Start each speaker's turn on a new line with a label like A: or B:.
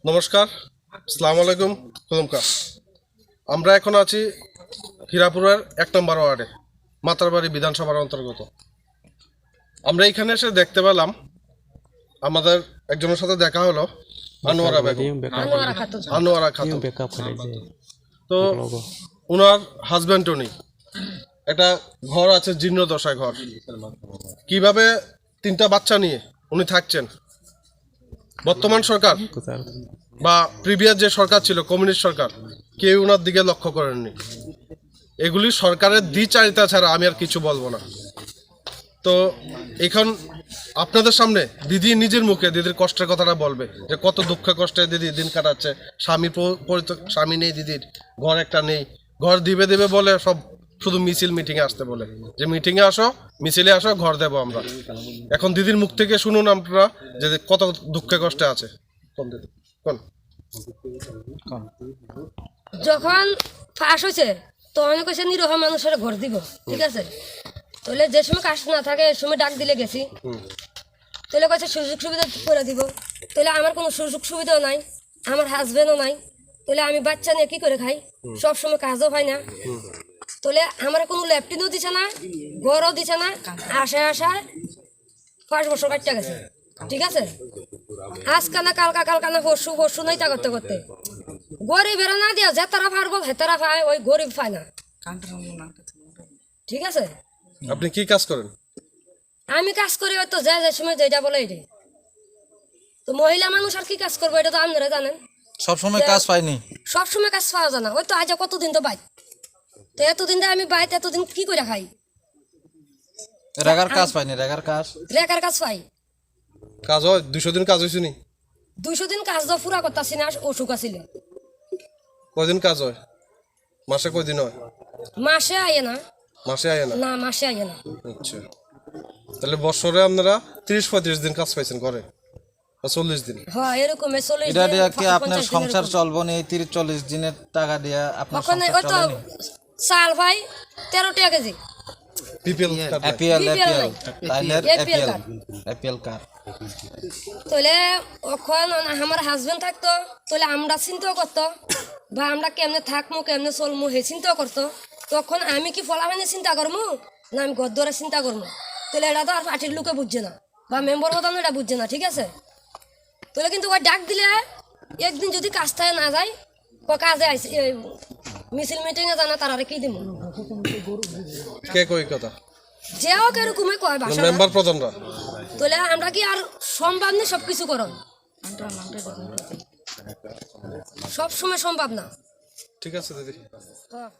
A: নমস্কার, আসসালামু আলাইকুম। খুলুমকা। আমরা এখন আছি হীরাপুরের ১ নম্বর ওয়ার্ডে, মাতারবাড়ি বিধানসভার অন্তর্গত। আমরা এখানে এসে দেখতে পেলাম আমাদের একজনের সাথে দেখা হলো, আনোয়ারা বেগম, আনোয়ারা খাতুন। তো ওনার হাজব্যান্ডও নেই, একটা ঘর আছে, জীর্ণদশায় ঘর। কিভাবে 3টা বাচ্চা নিয়ে উনি থাকছেন? বর্তমান সরকার বা প্রিভিয়াস যে সরকার ছিল, কমিউনিস্ট সরকার, কেউ ওনার দিকে লক্ষ্য করেননি। এগুলি সরকারের দ্বিচারিতা ছাড়া আমি আর কিছু বলবো না। তো এখন আপনাদের সামনে দিদি নিজের মুখে দিদির কষ্টের কথাটা বলবে, যে কত দুঃখ কষ্টে দিদি দিন কাটাচ্ছে। স্বামী নেই দিদির, ঘর একটা নেই। ঘর দিবে দেবে বলে সব শুধু মিছিল মিটিংয়ে আসতে বলে, যে মিটিংয়ে আসো, মিছিলে আসো, ঘর দেবো আমরা। এখন দিদির মুখ থেকে শুনুন আপনারা যে কত দুঃখে কষ্টে আছে। কোন দিদি? কোন?
B: যখন ফাঁস হয়েছে তখন কইছে নিরহ মানুষের ঘর দিব, ঠিক আছে। তাহলে যে সময় কাজ না থাকে এই সময় ডাক দিলে গেছি, তাহলে কইছে সুযোগ সুবিধা করে দিব। তাহলে আমার কোনো সুযোগ সুবিধাও নাই, আমার হাজবেন্ডও নাই। তাহলে আমি বাচ্চা নিয়ে কি করে খাই? সব সময় কাজও হয় না। তাহলে আমার কোনো ল্যাপটিনও দিছে না, ঘরও দিছে না। আশায় আশায় 5 বছর কাটতে গেছে, ঠিক আছে। আজকানা কালকানা পরশু নাই তা করতে করতে গরিবেরা না দিয়া যে তারা পারবো হেতারা পায়, ওই গরিব পায় না, ঠিক আছে।
A: আপনি কি কাজ করেন?
B: আমি কাজ করি ওই তো যে সময় যেটা বলে এটাই তো। মহিলা মানুষ আর কি কাজ করবো এটা তো আপনারা জানেন।
C: সবসময় কাজ পাইনি,
B: সবসময় কাজ পাওয়া যায় না। ওই তো আজ কতদিন তো বাইত, তো এতদিন আমি বাইত, এতদিন কি করে খাই?
C: রেগার কাজ পাইনি, রেগার কাজ
B: পাই।
A: কাজ হয় 200 দিন কাজ হয়েছে নি?
B: 200 দিন কাজ তো পুরা করতেছি না, অসুখ আছিল।
A: কয়দিন কাজ হয় মাসে? কয়দিন হয়
B: মাসে আইয়ে না।
A: মাসে আয় না?
B: না, মাসে আইয়ে না।
A: আচ্ছা, তাহলে বছরে আপনারা 30-35 দিন কাজ পাইছেন ঘরে, 40 দিন?
B: হ্যাঁ, এরকম
C: এটা দিয়ে কি আপনার সংসার চলবো না? এই 30-40 দিনের টাকা দিয়ে আপনার সংসার
B: ওই তো
C: চলে না?
B: চাল ভাই 13 টাকা KG.
A: PPL card?
C: APL card.
B: তাহলে ওখান আমার হাজবেন্ড থাকতো, তাহলে আমরা চিন্তাও করতো, বা আমরা কেমনে থাকবো কেমনে চলবো হে চিন্তাও করতো। তখন আমি কি ফলাফানি চিন্তা করবো না আমি ঘর ধরে চিন্তা করবো? তাহলে এটা তো আর পার্টির লোকে বুঝছে না, বা মেম্বার প্রধান এটা বুঝছে না, ঠিক আছে। তাহলে কিন্তু ওই ডাক দিলে একদিন যদি কাজটায় না যায়, ও কাজে আইসি মিছিল মিটিংয়ে জানা তারা কি দিব?
A: কে কই কথা?
B: যেও কেরকমই কয় ভাষা
A: মেম্বার প্রধানরা।
B: তাহলে আমরা কি আর সম্ভব না সবকিছু করন? সব সময় সম্ভব না।
A: ঠিক আছে দিদি।
B: হ্যাঁ।